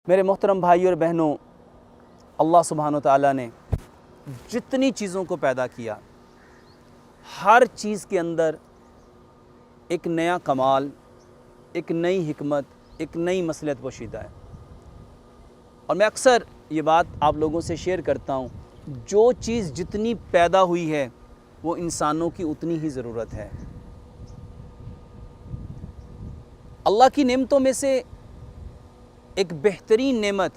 मेरे मोहतरम भाई और बहनों, अल्लाह सुब्हानो तआला ने जितनी चीज़ों को पैदा किया, हर चीज़ के अंदर एक नया कमाल, एक नई हिकमत, एक नई मसलहत पोशीदा है। और मैं अक्सर ये बात आप लोगों से शेयर करता हूँ, जो चीज़ जितनी पैदा हुई है वो इंसानों की उतनी ही ज़रूरत है। अल्लाह की नेमतों में से एक बेहतरीन नेमत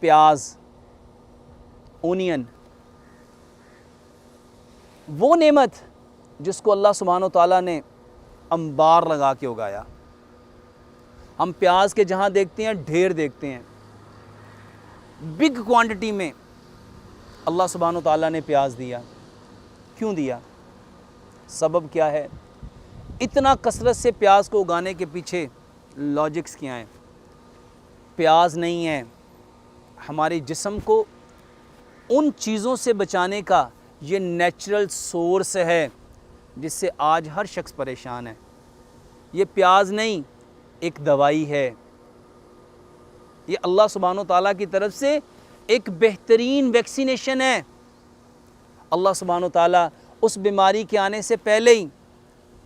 प्याज, ओनियन, वो नेमत जिसको अल्लाह सुब्हानो तआला ने अंबार लगा के उगाया। हम प्याज के जहाँ देखते हैं ढेर देखते हैं, बिग क्वांटिटी में अल्लाह सुब्हानो तआला ने प्याज दिया। क्यों दिया? सबब क्या है? इतना कसरत से प्याज को उगाने के पीछे लॉजिक्स क्या हैं? प्याज नहीं है, हमारे जिस्म को उन चीज़ों से बचाने का ये नेचुरल सोर्स है जिससे आज हर शख्स परेशान है। ये प्याज नहीं, एक दवाई है। ये अल्लाह सुब्हानो तआला की तरफ से एक बेहतरीन वैक्सीनेशन है। अल्लाह सुब्हानो तआला उस बीमारी के आने से पहले ही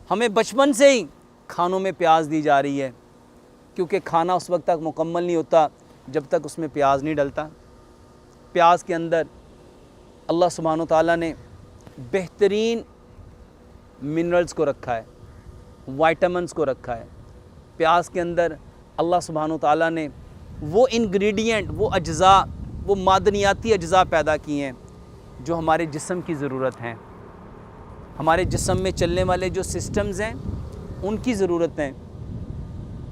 हमें बचपन से ही खानों में प्याज दी जा रही है, क्योंकि खाना उस वक्त तक मुकम्मल नहीं होता जब तक उसमें प्याज नहीं डलता। प्याज के अंदर अल्लाह सुब्हानो तआला ने बेहतरीन मिनरल्स को रखा है, वाइटामिन्स को रखा है। प्याज के अंदर अल्लाह सुब्हानो तआला ने वो इंग्रेडिएंट, वो अज्जा, वो मादनियाती अज्जा पैदा किए हैं जो हमारे जिस्म की ज़रूरत हैं। हमारे जिस्म में चलने वाले जो सिस्टम्स हैं उनकी ज़रूरत हैं,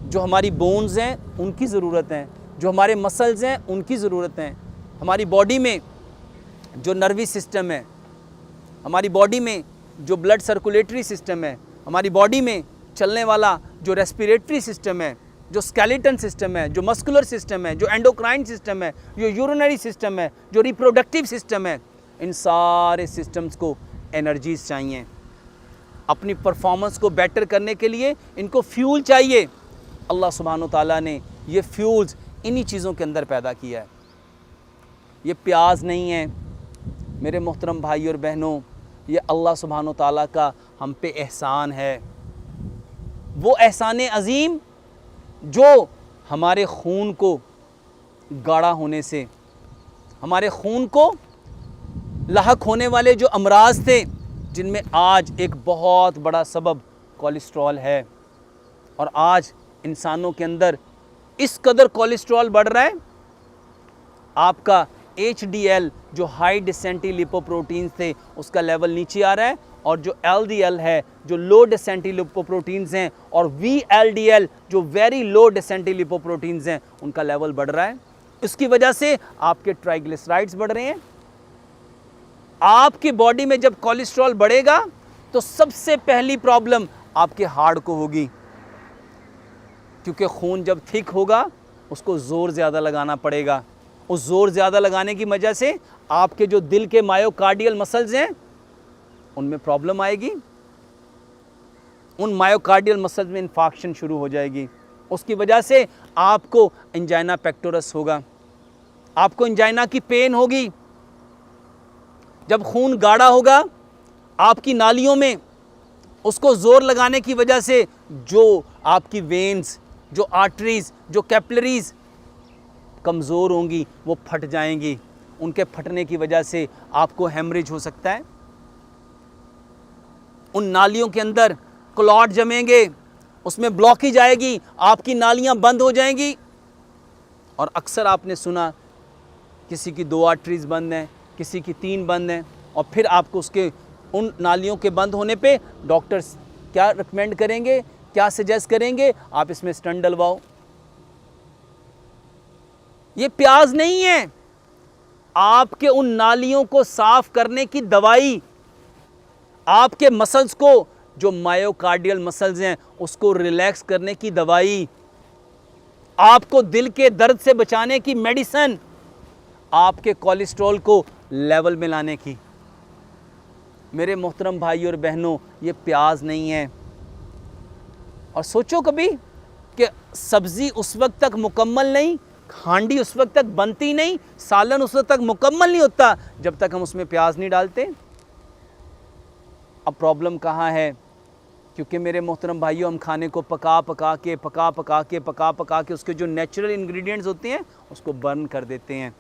जो हमारी बोन्स हैं उनकी ज़रूरत हैं, जो हमारे मसल्स हैं उनकी ज़रूरत हैं। हमारी बॉडी में जो नर्वी सिस्टम है, हमारी बॉडी में जो ब्लड सर्कुलेटरी सिस्टम है, हमारी बॉडी में चलने वाला जो रेस्पिरेटरी सिस्टम है, जो स्केलेटन सिस्टम है, जो मस्कुलर सिस्टम है, जो एंडोक्राइन सिस्टम है, जो यूरिनरी सिस्टम है, जो रिप्रोडक्टिव सिस्टम है, इन सारे सिस्टम्स को एनर्जीज चाहिए। अपनी परफॉर्मेंस को बेटर करने के लिए इनको फ्यूल चाहिए। अल्लाह सुब्हानो तआला ने ये फ्यूल्स इन्हीं चीज़ों के अंदर पैदा किया है। ये प्याज नहीं है मेरे मोहतरम भाई और बहनों, ये अल्लाह सुब्हानो तआला का हम पे एहसान है। वो एहसान अज़ीम जो हमारे खून को गाढ़ा होने से, हमारे खून को लाहक होने वाले जो अमराज थे, जिनमें आज एक बहुत बड़ा सबब कोलेस्ट्रॉल है, और आज इंसानों के अंदर इस कदर कोलेस्ट्रॉल बढ़ रहा है, आपका HDL जो हाई डेंसिटी लिपोप्रोटीन्स थे उसका लेवल नीचे आ रहा है, और जो LDL है जो लो डेंसिटी लिपोप्रोटीन्स हैं, और VLDL जो वेरी लो डेंसिटी लिपोप्रोटीन्स हैं, उनका लेवल बढ़ रहा है। इसकी वजह से आपके ट्राइग्लिसराइड्स बढ़ रहे हैं। आपकी बॉडी में जब कोलेस्ट्रॉल बढ़ेगा तो सबसे पहली प्रॉब्लम आपके हार्ट को होगी, क्योंकि खून जब थिक होगा उसको ज़ोर ज़्यादा लगाना पड़ेगा। उस ज़ोर ज़्यादा लगाने की वजह से आपके जो दिल के मायोकार्डियल मसल्स हैं उनमें प्रॉब्लम आएगी, उन मायोकार्डियल मसल्स में इन्फेक्शन शुरू हो जाएगी। उसकी वजह से आपको एंजाइना पेक्टोरस होगा, आपको एंजाइना की पेन होगी। जब खून गाढ़ा होगा आपकी नालियों में, उसको ज़ोर लगाने की वजह से जो आपकी वेन्स, जो आर्टरीज़, जो कैपिलरीज़ कमज़ोर होंगी वो फट जाएंगी। उनके फटने की वजह से आपको हेमरेज हो सकता है। उन नालियों के अंदर क्लॉट जमेंगे, उसमें ब्लॉकेज आएगी, आपकी नालियां बंद हो जाएंगी। और अक्सर आपने सुना किसी की 2 आर्टरीज़ बंद हैं, किसी की 3 बंद हैं, और फिर आपको उसके उन नालियों के बंद होने पे डॉक्टर्स क्या रिकमेंड करेंगे, क्या सजेस्ट करेंगे? आप इसमें स्टंट डलवाओ। ये प्याज नहीं है, आपके उन नालियों को साफ करने की दवाई, आपके मसल्स को, जो मायोकार्डियल मसल्स हैं उसको रिलैक्स करने की दवाई, आपको दिल के दर्द से बचाने की मेडिसिन, आपके कोलेस्ट्रॉल को लेवल में लाने की। मेरे मोहतरम भाई और बहनों, ये प्याज नहीं है। और सोचो कभी कि सब्ज़ी उस वक्त तक मुकम्मल नहीं हांडी उस वक्त तक बनती नहीं, सालन उस वक्त तक मुकम्मल नहीं होता जब तक हम उसमें प्याज नहीं डालते। अब प्रॉब्लम कहाँ है? क्योंकि मेरे मोहतरम भाइयों, हम खाने को पका पका के उसके जो नेचुरल इंग्रेडिएंट्स होते हैं उसको बर्न कर देते हैं।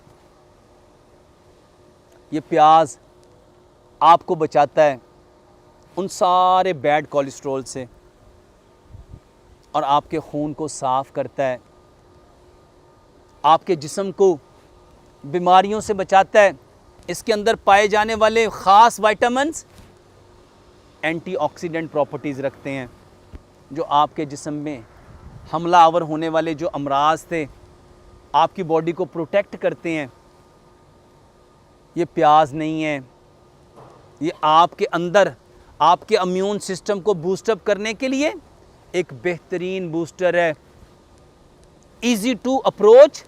ये प्याज आपको बचाता है उन सारे बैड कोलेस्ट्रॉल से और आपके खून को साफ़ करता है, आपके जिस्म को बीमारियों से बचाता है। इसके अंदर पाए जाने वाले ख़ास विटामिन्स एंटीऑक्सीडेंट प्रॉपर्टीज़ रखते हैं जो आपके जिस्म में हमला आवर होने वाले जो अमराज थे आपकी बॉडी को प्रोटेक्ट करते हैं। ये प्याज नहीं है, ये आपके अंदर आपके इम्यून सिस्टम को बूस्टअप करने के लिए एक बेहतरीन बूस्टर है। इजी टू अप्रोच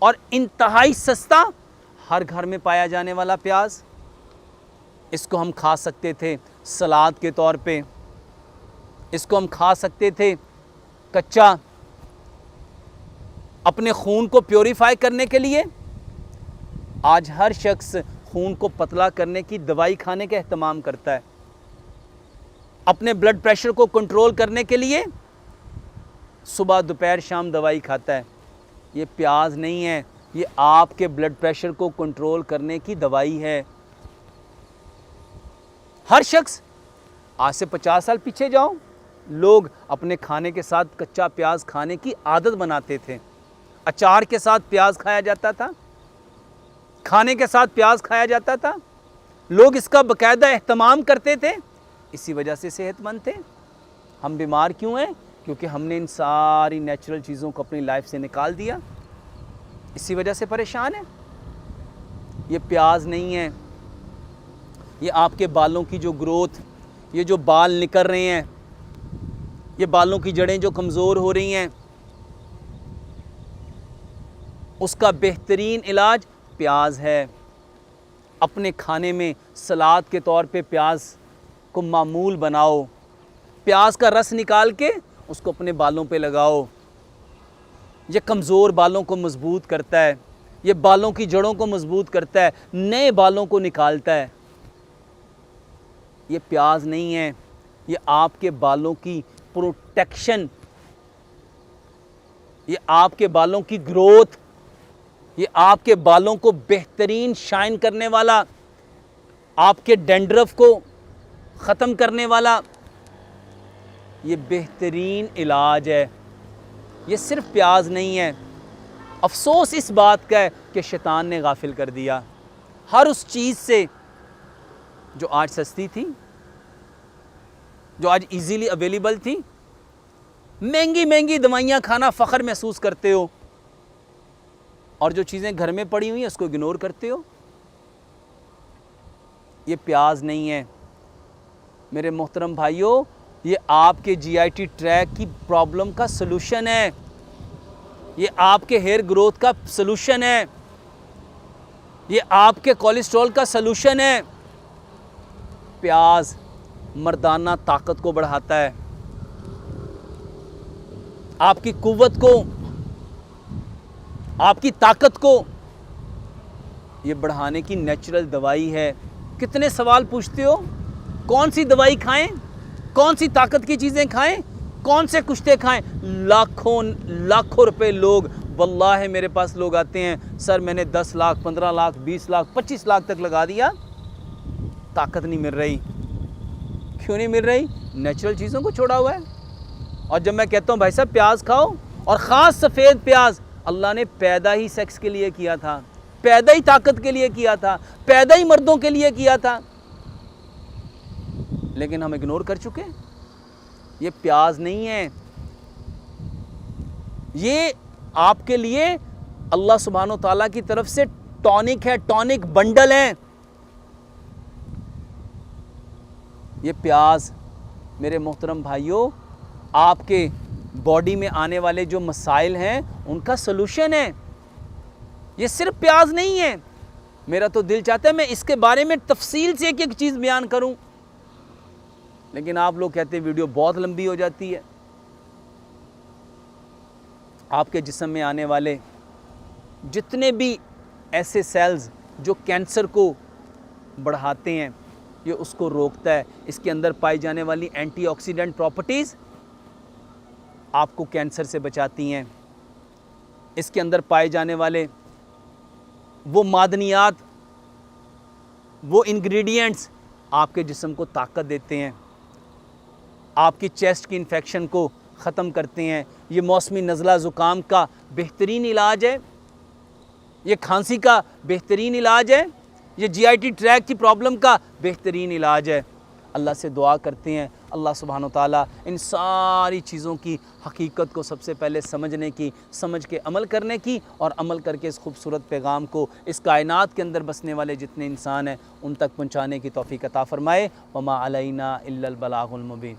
और इंतहाई सस्ता, हर घर में पाया जाने वाला प्याज। इसको हम खा सकते थे सलाद के तौर पे, इसको हम खा सकते थे कच्चा अपने खून को प्योरीफाई करने के लिए। आज हर शख्स खून को पतला करने की दवाई खाने का एहतमाम करता है, अपने ब्लड प्रेशर को कंट्रोल करने के लिए सुबह दोपहर शाम दवाई खाता है। ये प्याज नहीं है, ये आपके ब्लड प्रेशर को कंट्रोल करने की दवाई है। हर शख्स, आज से 50 साल पीछे जाओ, लोग अपने खाने के साथ कच्चा प्याज खाने की आदत बनाते थे। अचार के साथ प्याज खाया जाता था, खाने के साथ प्याज खाया जाता था, लोग इसका बाकायदा एहतमाम करते थे। इसी वजह से सेहतमंद थे। हम बीमार क्यों हैं? क्योंकि हमने इन सारी नेचुरल चीज़ों को अपनी लाइफ से निकाल दिया, इसी वजह से परेशान है। ये प्याज नहीं है, ये आपके बालों की जो ग्रोथ, ये जो बाल निकल रहे हैं, ये बालों की जड़ें जो कमज़ोर हो रही हैं, उसका बेहतरीन इलाज प्याज है। अपने खाने में सलाद के तौर पे प्याज को मामूल बनाओ, प्याज का रस निकाल के उसको अपने बालों पे लगाओ। ये कमज़ोर बालों को मजबूत करता है, ये बालों की जड़ों को मजबूत करता है, नए बालों को निकालता है। ये प्याज नहीं है, ये आपके बालों की प्रोटेक्शन, ये आपके बालों की ग्रोथ, ये आपके बालों को बेहतरीन शाइन करने वाला, आपके डैंड्रफ को ख़त्म करने वाला ये बेहतरीन इलाज है। ये सिर्फ प्याज नहीं है। अफसोस इस बात का है कि शैतान ने गाफिल कर दिया हर उस चीज़ से जो आज सस्ती थी, जो आज इजीली अवेलेबल थी। महंगी महंगी दवाइयाँ खाना फ़ख्र महसूस करते हो और जो चीज़ें घर में पड़ी हुई हैं उसको इग्नोर करते हो। ये प्याज नहीं है मेरे मोहतरम भाइयों, ये आपके जीआईटी ट्रैक की प्रॉब्लम का सलूशन है, ये आपके हेयर ग्रोथ का सलूशन है, ये आपके कोलेस्ट्रॉल का सलूशन है। प्याज मर्दाना ताकत को बढ़ाता है, आपकी कुव्वत को, आपकी ताकत को ये बढ़ाने की नेचुरल दवाई है। कितने सवाल पूछते हो, कौन सी दवाई खाएं, कौन सी ताकत की चीज़ें खाएं, कौन से कुश्ते खाएं? लाखों रुपए लोग, वल्लाह मेरे पास लोग आते हैं, सर मैंने 10 लाख 15 लाख 20 लाख 25 लाख तक लगा दिया, ताकत नहीं मिल रही। क्यों नहीं मिल रही? नेचुरल चीज़ों को छोड़ा हुआ है। और जब मैं कहता हूँ भाई साहब प्याज खाओ, और ख़ास सफ़ेद प्याज, अल्लाह ने पैदा ही सेक्स के लिए किया था, पैदा ही ताकत के लिए किया था, पैदा ही मर्दों के लिए किया था, लेकिन हम इग्नोर कर चुके। ये प्याज नहीं है, ये आपके लिए अल्लाह सुब्हानो ताला की तरफ से टॉनिक है, टॉनिक बंडल है। ये प्याज मेरे मोहतरम भाइयों आपके बॉडी में आने वाले जो मसाइल हैं उनका सलूशन है। ये सिर्फ प्याज नहीं है। मेरा तो दिल चाहता है मैं इसके बारे में तफसील से एक एक चीज़ बयान करूं, लेकिन आप लोग कहते हैं वीडियो बहुत लंबी हो जाती है। आपके जिस्म में आने वाले जितने भी ऐसे सेल्स जो कैंसर को बढ़ाते हैं, ये उसको रोकता है। इसके अंदर पाई जाने वाली एंटीऑक्सीडेंट प्रॉपर्टीज़ आपको कैंसर से बचाती हैं। इसके अंदर पाए जाने वाले वो मादनियात, वो इंग्रेडिएंट्स आपके जिस्म को ताकत देते हैं, आपकी चेस्ट की इन्फेक्शन को ख़त्म करते हैं। ये मौसमी नज़ला ज़ुकाम का बेहतरीन इलाज है, ये खांसी का बेहतरीन इलाज है, ये GIT ट्रैक की प्रॉब्लम का बेहतरीन इलाज है। अल्लाह से दुआ करते हैं अल्लाह सुब्हान व तआला इन सारी चीज़ों की हकीकत को सबसे पहले समझने की, समझ के अमल करने की, और अमल करके इस खूबसूरत पैगाम को इस कायनात के अंदर बसने वाले जितने इंसान हैं उन तक पहुँचाने की तौफ़ीक़ अता फ़रमाए। वमा अलैना इल्लल बलागुल मुबीन।